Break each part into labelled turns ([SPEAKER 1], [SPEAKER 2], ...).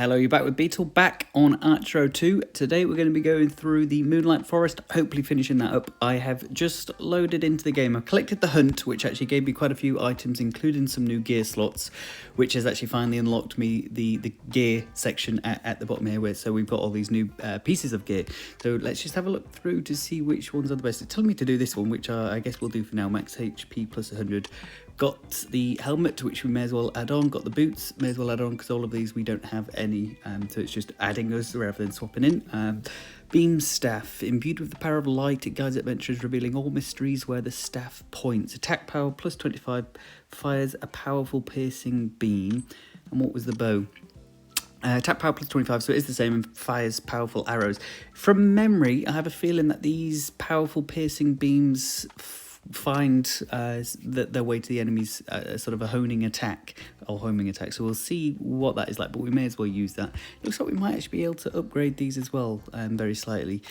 [SPEAKER 1] Hello, you're back with Beatle, back on Archero 2. Today we're going to be going through the Moonlight Forest, hopefully finishing that up. I have just loaded into the game. I've collected the hunt, which actually gave me quite a few items, including some new gear slots, which has actually finally unlocked me the gear section at the bottom here, so we've got all these new pieces of gear. So let's just have a look through to see which ones are the best. It's telling me to do this one, which I guess we'll do for now, max HP plus 100. Got the helmet, which we may as well add on. Got the boots, may as well add on, because all of these we don't have any, so it's just adding us rather than swapping in. Beam staff, imbued with the power of light, it guides adventurers, revealing all mysteries where the staff points. Attack power plus 25, fires a powerful piercing beam. And what was the bow? Attack power plus 25, so it is the same, and fires powerful arrows. From memory, I have a feeling that these powerful piercing beams find their way to the enemy's sort of a homing attack, so we'll see what that is like, but we may as well use that. Looks like we might actually be able to upgrade these as well, very slightly.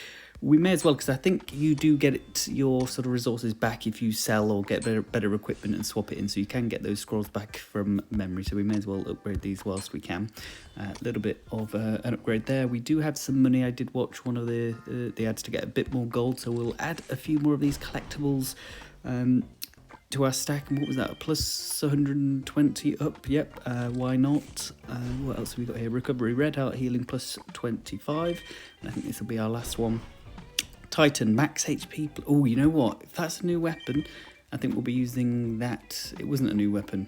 [SPEAKER 1] We may as well, because I think you do get your sort of resources back if you sell or get better equipment and swap it in, so you can get those scrolls back from memory, so we may as well upgrade these whilst we can. A little bit of an upgrade there. We do have some money. I did watch one of the ads to get a bit more gold, so we'll add a few more of these collectibles to our stack. And what was that, plus 120 up? Yep, why not? What else have we got here? Recovery, red heart healing plus 25, and I think this will be our last one. Titan, max HP. Oh, you know what? If that's a new weapon, I think we'll be using that. It wasn't a new weapon.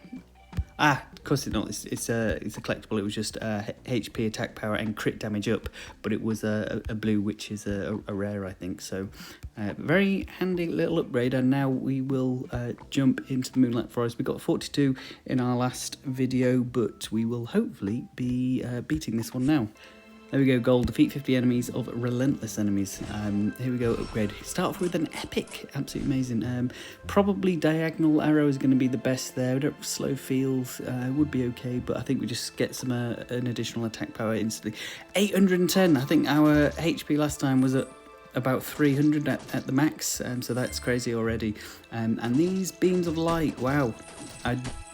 [SPEAKER 1] Of course it's not. It's a collectible. It was just HP, attack power, and crit damage up. But it was a blue, which is a rare, I think. So very handy little upgrade. And now we will jump into the Moonlight Forest. We got 42 in our last video, but we will hopefully be beating this one now. There we go, gold. Defeat 50 enemies of relentless enemies. Here we go, upgrade. Start off with an epic, absolutely amazing. Probably diagonal arrow is going to be the best there. We don't have slow fields, would be okay, but I think we just get some an additional attack power instantly. 810, I think our HP last time was at about 300 at the max, so that's crazy already. And these beams of light, wow.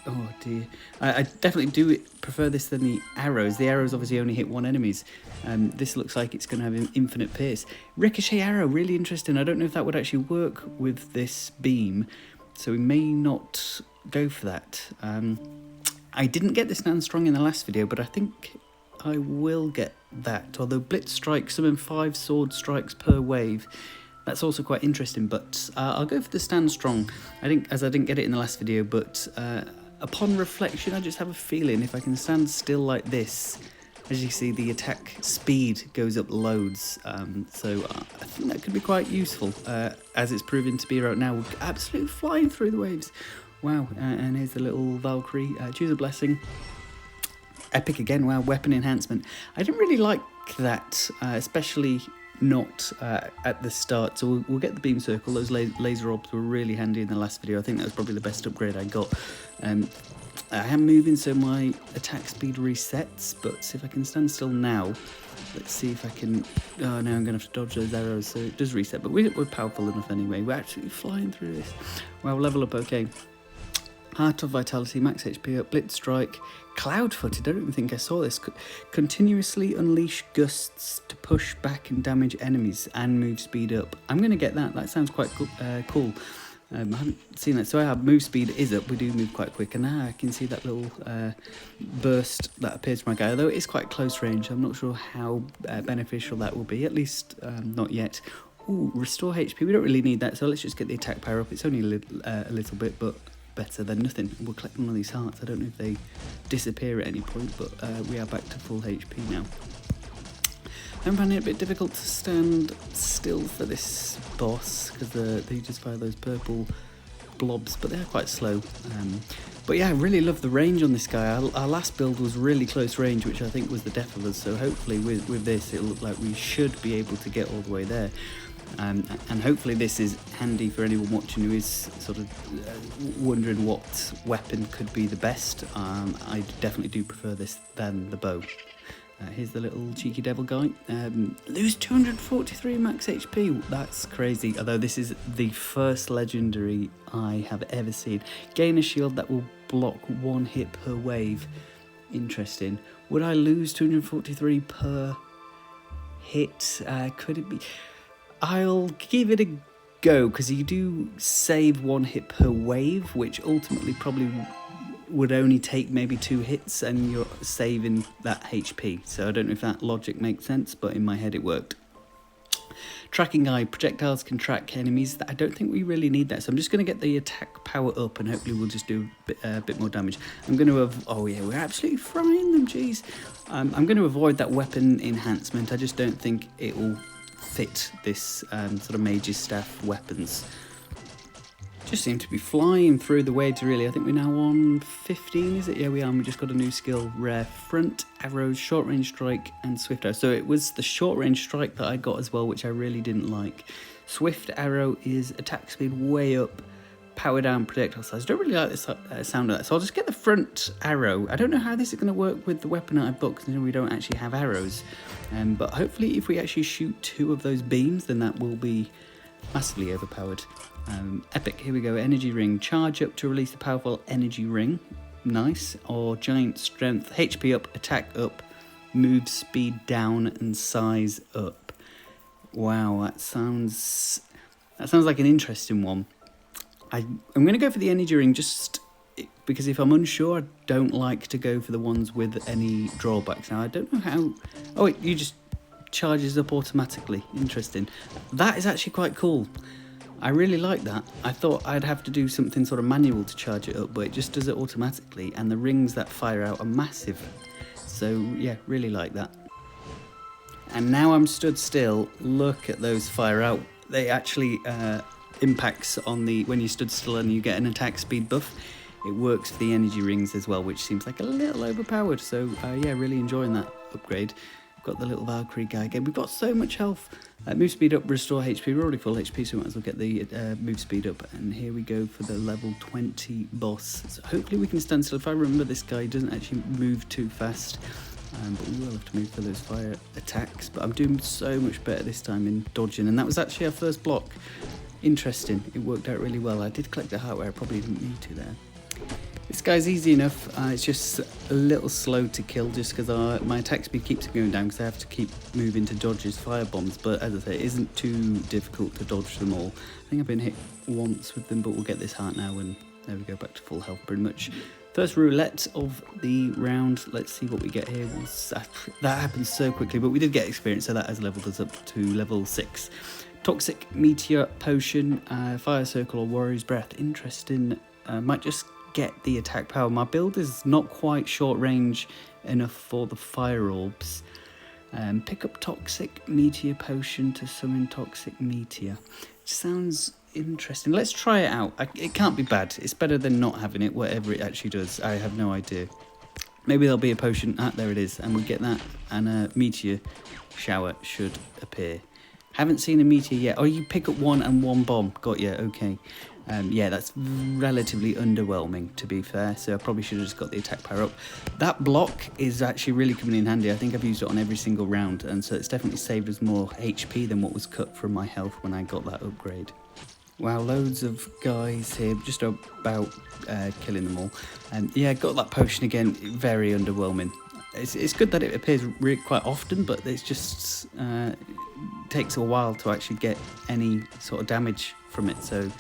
[SPEAKER 1] Oh dear, I definitely do prefer this than the arrows. The arrows obviously only hit one enemies. This looks like it's going to have an infinite pierce. Ricochet arrow, really interesting. I don't know if that would actually work with this beam, so we may not go for that. I didn't get the stand strong in the last video, but I think I will get that. Although Blitz Strike, summon 5 sword strikes per wave. That's also quite interesting, but I'll go for the stand strong. I didn't get it in the last video, but upon reflection, I just have a feeling if I can stand still like this, as you see, the attack speed goes up loads. So I think that could be quite useful, as it's proven to be right now. We're absolutely flying through the waves. Wow, and here's the little Valkyrie. Choose a blessing. Epic again, wow, weapon enhancement. I didn't really like that, especially not at the start, so we'll get the beam circle. Those laser orbs were really handy in the last video. I think that was probably the best upgrade I got. I am moving, so my attack speed resets, but if I can stand still now, let's see if I can. Oh no, I'm gonna have to dodge those arrows, so it does reset, but we're powerful enough anyway. We're actually flying through this. Wow, level up, okay. Heart of Vitality, max HP up, Blitz Strike, Cloud-footed, I don't even think I saw this. Continuously unleash gusts to push back and damage enemies and move speed up. I'm going to get that. That sounds quite cool. I haven't seen that. So our move speed is up. We do move quite quick. And now I can see that little burst that appears to my guy. Although it is quite close range, I'm not sure how beneficial that will be. At least not yet. Ooh, restore HP. We don't really need that. So let's just get the attack power up. It's only a little bit, but better than nothing. We'll collect one of these hearts. I don't know if they disappear at any point, but we are back to full HP now. I'm finding it a bit difficult to stand still for this boss, because they just fire those purple blobs, but they're quite slow. But yeah, I really love the range on this guy. Our last build was really close range, which I think was the death of us, so hopefully with this it'll look like we should be able to get all the way there. And hopefully this is handy for anyone watching who is sort of wondering what weapon could be the best. I definitely do prefer this than the bow. Here's the little cheeky devil guy. Lose 243 max HP. That's crazy. Although this is the first legendary I have ever seen. Gain a shield that will block 1 hit per wave. Interesting. Would I lose 243 per hit? Could it be? I'll give it a go, because you do save 1 hit per wave, which ultimately probably would only take maybe 2 hits, and you're saving that HP. So I don't know if that logic makes sense, but in my head it worked. Tracking eye, projectiles can track enemies. I don't think we really need that, so I'm just going to get the attack power up, and hopefully we'll just do a bit more damage. I'm going to oh yeah, we're absolutely frying them, jeez. I'm going to avoid that weapon enhancement. I just don't think it will fit this sort of mage's staff weapons. Just seem to be flying through the waves, really. I think we're now on 15, is it? Yeah, we are, and we just got a new skill, rare front arrows, short range strike, and swift arrow. So it was the short range strike that I got as well, which I really didn't like. Swift arrow is attack speed way up, power down, projectile size. I don't really like the sound of that, so I'll just get the front arrow. I don't know how this is going to work with the weapon that I've got, because we don't actually have arrows. But hopefully if we actually shoot 2 of those beams, then that will be massively overpowered. Epic, here we go. Energy ring. Charge up to release the powerful energy ring. Nice. Or giant strength. HP up, attack up, move speed down, and size up. Wow, that sounds like an interesting one. I'm going to go for the energy ring just because if I'm unsure, I don't like to go for the ones with any drawbacks. Now, I don't know how... Oh, wait, you just charges up automatically. Interesting. That is actually quite cool. I really like that. I thought I'd have to do something sort of manual to charge it up, but it just does it automatically, and the rings that fire out are massive. So yeah, really like that. And now I'm stood still, look at those fire out. They actually impacts on the, when you stood still and you get an attack speed buff, it works for the energy rings as well, which seems like a little overpowered. So yeah, really enjoying that upgrade. Got the little Valkyrie guy again. We've got so much health. Move speed up, restore HP. We're already full HP, so we might as well get the move speed up. And here we go for the level 20 boss. So hopefully we can stand still. If I remember, this guy doesn't actually move too fast. But we will have to move for those fire attacks. But I'm doing so much better this time in dodging. And that was actually our first block. Interesting. It worked out really well. I did collect the heart where I probably didn't need to there. This guy's easy enough, it's just a little slow to kill just because my attack speed keeps going down because I have to keep moving to dodge his fire bombs, but as I say, it isn't too difficult to dodge them all. I think I've been hit once with them, but we'll get this heart now and there we go, back to full health pretty much. First roulette of the round, let's see what we get here. That happens so quickly, but we did get experience, so that has leveled us up to level 6. Toxic Meteor Potion, Fire Circle or Warrior's Breath, interesting, might just get the attack power. My build is not quite short range enough for the fire orbs. Pick up Toxic Meteor Potion to summon Toxic Meteor. Sounds interesting. Let's try it out. It can't be bad. It's better than not having it, whatever it actually does. I have no idea. Maybe there'll be a potion. There it is. And we get that. And a meteor shower should appear. Haven't seen a meteor yet. Oh, you pick up 1 and 1 bomb. Got you. Okay. Yeah, that's relatively underwhelming, to be fair, so I probably should have just got the attack power up. That block is actually really coming in handy. I think I've used it on every single round, and so it's definitely saved us more HP than what was cut from my health when I got that upgrade. Wow, loads of guys here, just about killing them all. Yeah, got that potion again, very underwhelming. It's good that it appears really quite often, but it's just takes a while to actually get any sort of damage from it, so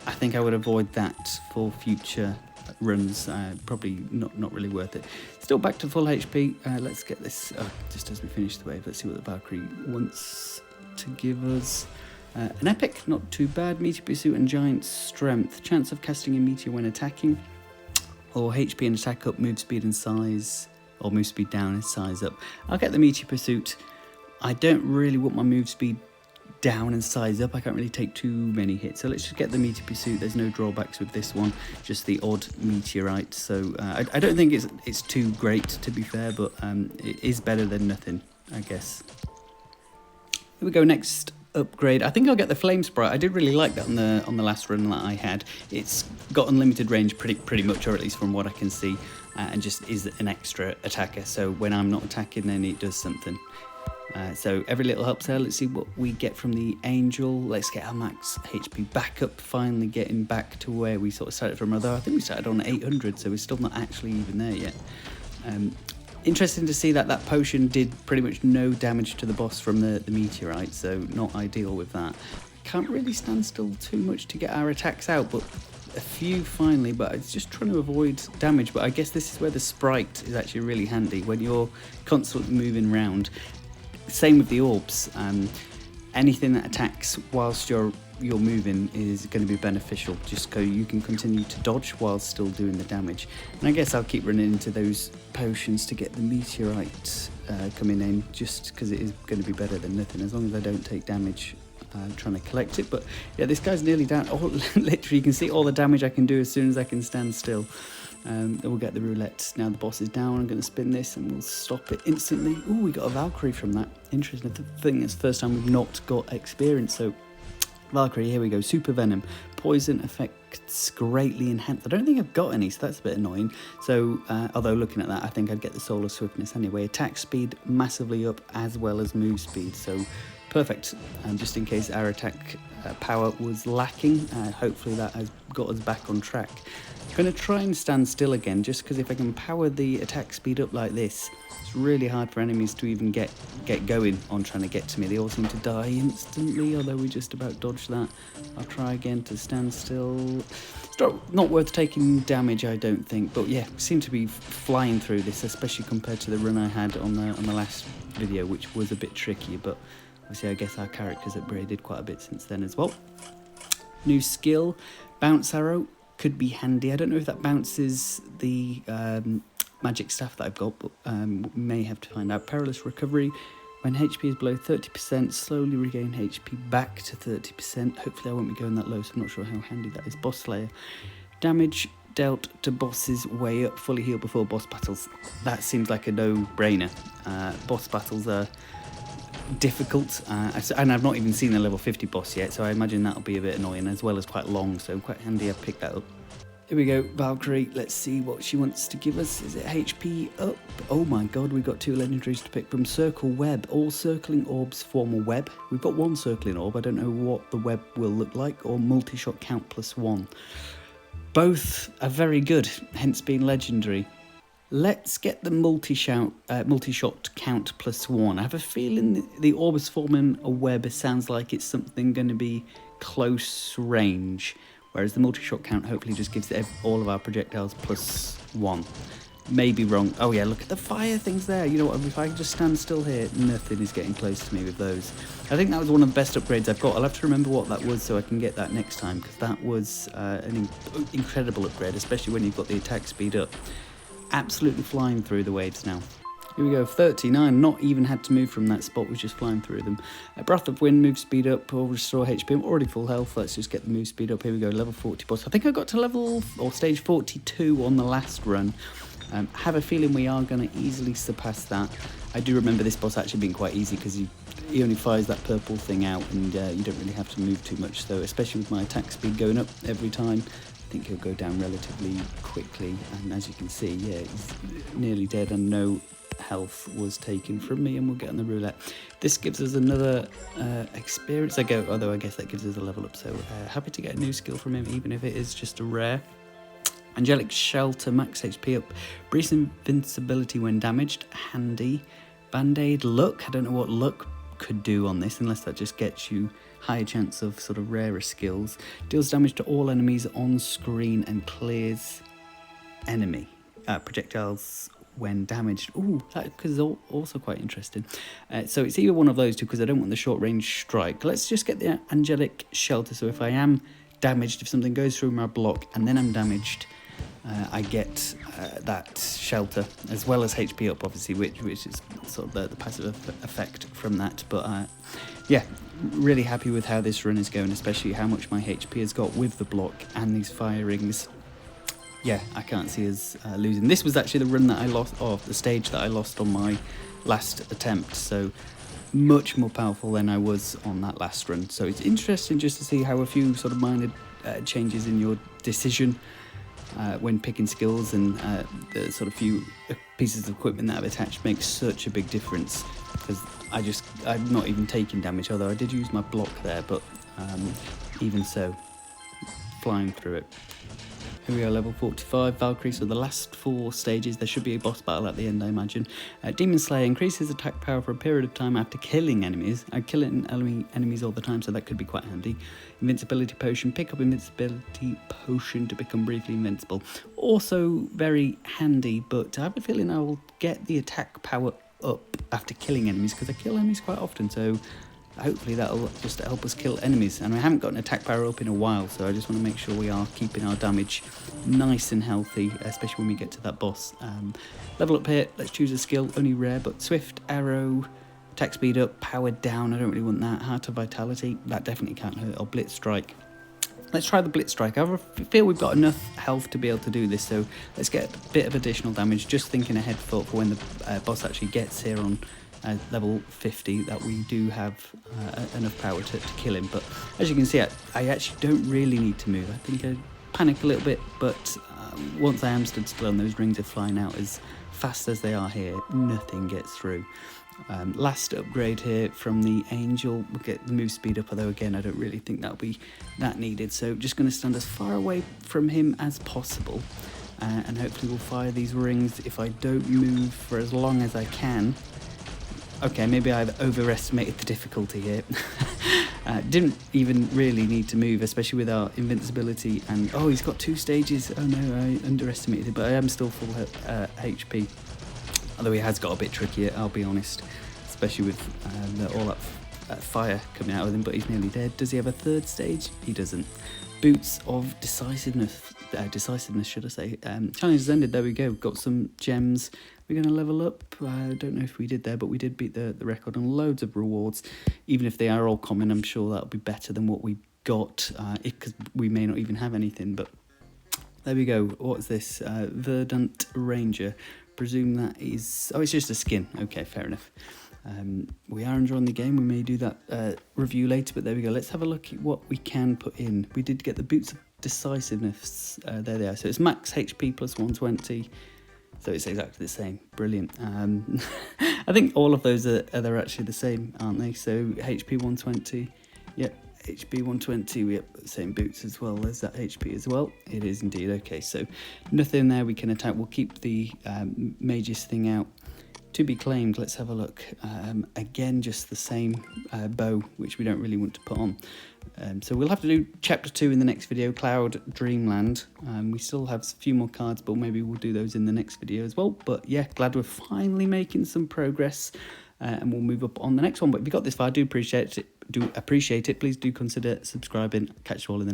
[SPEAKER 1] I think I would avoid that for future runs. Probably not really worth it. Still back to full HP. Let's get this, just as we finish the wave, let's see what the Valkyrie wants to give us. An epic, not too bad. Meteor Pursuit and Giant Strength. Chance of casting a meteor when attacking. Or HP and attack up, move speed and size. Or move speed down and size up. I'll get the Meteor Pursuit. I don't really want my move speed down and size up. I can't really take too many hits, so let's just get the Meteor Pursuit. There's no drawbacks with this one, just the odd meteorite, so I don't think it's too great, to be fair, but it is better than nothing, I guess. Here we go, next upgrade. I think I'll get the Flame Sprite. I did really like that on the last run that I had. It's got unlimited range pretty much, or at least from what I can see, and just is an extra attacker, so when I'm not attacking then it does something. So every little helps there. Let's see what we get from the Angel. Let's get our max HP back up, finally getting back to where we sort of started from. Although I think we started on 800, so we're still not actually even there yet. Interesting to see that that potion did pretty much no damage to the boss from the meteorite, so not ideal with that. Can't really stand still too much to get our attacks out, but a few finally, but it's just trying to avoid damage. But I guess this is where the sprite is actually really handy when you're constantly moving around. Same with the orbs. Anything that attacks whilst you're moving is going to be beneficial, just so you can continue to dodge while still doing the damage. And I guess I'll keep running into those potions to get the meteorite coming in, just because it is going to be better than nothing, as long as I don't take damage trying to collect it. But yeah, this guy's nearly down. Oh, literally, you can see all the damage I can do as soon as I can stand still. Then we'll get the roulette. Now the boss is down. I'm going to spin this and we'll stop it instantly. Oh, we got a Valkyrie from that. Interesting. The thing is, first time we've not got experience. So Valkyrie, here we go. Super Venom. Poison effects greatly enhanced. I don't think I've got any, so that's a bit annoying. So, although looking at that, I think I'd get the Solar Swiftness anyway. Attack speed massively up, as well as move speed. So perfect. And just in case our attack power was lacking, hopefully that has got us back on track. I'm going to try and stand still again, just because if I can power the attack speed up like this, it's really hard for enemies to even get going on trying to get to me. They all seem to die instantly, although we just about dodged that. I'll try again to stand still. It's not worth taking damage, I don't think, but yeah, seem to be flying through this, especially compared to the run I had on the last video, which was a bit trickier, but obviously I guess our character's upgraded quite a bit since then as well. New skill, Bounce Arrow. Could be handy. I don't know if that bounces the magic staff that I've got, but may have to find out. Perilous Recovery. When HP is below 30%, slowly regain HP back to 30%. Hopefully I won't be going that low, so I'm not sure how handy that is. Boss Slayer. Damage dealt to bosses way up, fully healed before boss battles. That seems like a no-brainer. Boss battles are difficult, and I've not even seen a level 50 boss yet, so I imagine that'll be a bit annoying, as well as quite long, so quite handy I've picked that up. Here we go, Valkyrie. Let's see what she wants to give us. Is it HP up? Oh my god, we've got 2 legendaries to pick from. Circle Web. All circling orbs form a web. We've got 1 circling orb. I don't know what the web will look like. Or multi-shot count +1. Both are very good, hence being legendary. Let's get the multi-shot count +1. I have a feeling the orb is forming a web. It sounds like it's something going to be close range, whereas the multi-shot count hopefully just gives all of our projectiles +1. Maybe wrong. Oh yeah, look at the fire things there. You know what, if I can just stand still here, nothing is getting close to me with those. I think that was one of the best upgrades I've got. I'll have to remember what that was so I can get that next time, because that was an incredible upgrade, especially when you've got the attack speed up. Absolutely flying through the waves now. Here we go, 39, not even had to move from that spot, was just flying through them. Breath of Wind, move speed up, or restore HP. I'm already full health, let's just get the move speed up. Here we go, level 40 boss. I think I got to stage 42 on the last run. Have a feeling we are going to easily surpass that. I do remember this boss actually being quite easy, because he only fires that purple thing out, and you don't really have to move too much, so especially with my attack speed going up every time, I think he'll go down relatively quickly. And as you can see, yeah, he's nearly dead and no health was taken from me, and we'll get on the roulette. This gives us another experience, although I guess that gives us a level up, so happy to get a new skill from him, even if it is just a rare. Angelic Shelter, max HP up, brief invincibility when damaged, handy. Band-Aid, Luck, I don't know what Luck could do on this, unless that just gets you higher chance of sort of rarer skills. Deals damage to all enemies on screen and clears enemy projectiles when damaged. Ooh, that is also quite interesting. So it's either one of those two, because I don't want the short range strike. Let's just get the Angelic Shelter, so if I am damaged, if something goes through my block and then I'm damaged, I get that shelter, as well as HP up, obviously, which is sort of the passive effect from that. But yeah, really happy with how this run is going, especially how much my HP has got with the block and these firings. Yeah, I can't see us losing. This was actually the run that I lost, or the stage that I lost on my last attempt, so much more powerful than I was on that last run. So it's interesting just to see how a few sort of minor changes in your decision when picking skills, and the sort of few pieces of equipment that I've attached makes such a big difference, because I'm not even taking damage, although I did use my block there, but even so, flying through it. Here we are, level 45, Valkyrie, so the last 4 stages. There should be a boss battle at the end, I imagine. Demon Slayer increases attack power for a period of time after killing enemies. I kill enemies all the time, so that could be quite handy. Invincibility potion, pick up invincibility potion to become briefly invincible. Also very handy, but I have a feeling I will get the attack power up after killing enemies, because I kill enemies quite often, so hopefully that'll just help us kill enemies. And I haven't got an attack power up in a while, so I just want to make sure we are keeping our damage nice and healthy, especially when we get to that boss. Level up here, let's choose a skill, only rare, but Swift, Arrow, attack speed up, power down, I don't really want that. Heart of Vitality, that definitely can't hurt, or Blitz Strike. Let's try the Blitz Strike. I feel we've got enough health to be able to do this, so let's get a bit of additional damage, just thinking ahead for when the boss actually gets here on level 50, that we do have enough power to kill him. But as you can see, I actually don't really need to move. I think I panic a little bit, but once I am stood still and those rings are flying out as fast as they are here, nothing gets through. Last upgrade here from the Angel, we'll get the move speed up, although again I don't really think that'll be that needed, so just going to stand as far away from him as possible, and hopefully we'll fire these rings if I don't move for as long as I can. Okay, maybe I've overestimated the difficulty here. Didn't even really need to move, especially with our invincibility, and oh, he's got 2 stages. Oh no, I underestimated, but I am still full HP. Although he has got a bit trickier, I'll be honest, especially with all that fire coming out of him, but he's nearly dead. Does he have a 3rd stage? He doesn't. Boots of Decisiveness, should I say. Challenge has ended, there we go. Got some gems. We're going to level up. I don't know if we did there, but we did beat the record on loads of rewards. Even if they are all common, I'm sure that'll be better than what we got, because we may not even have anything, but there we go. What's this? Verdant Ranger. Presume that is... oh, it's just a skin. Okay, fair enough. We are enjoying the game. We may do that review later, but there we go. Let's have a look at what we can put in. We did get the Boots of Decisiveness. There they are. So it's max HP plus 120. So it's exactly the same. Brilliant. I think all of those they're actually the same, aren't they? So HP 120. Yep. HP 120, we have the same boots as well. There's that HP as well. It is indeed. Okay, so nothing there we can attack. We'll keep the mage's thing out. To be claimed, let's have a look. Again, just the same bow, which we don't really want to put on. So we'll have to do chapter 2 in the next video, Cloud Dreamland. We still have a few more cards, but maybe we'll do those in the next video as well. But yeah, glad we're finally making some progress. And we'll move up on the next one. But if you got this far, I do appreciate it. Please do consider subscribing. Catch you all in the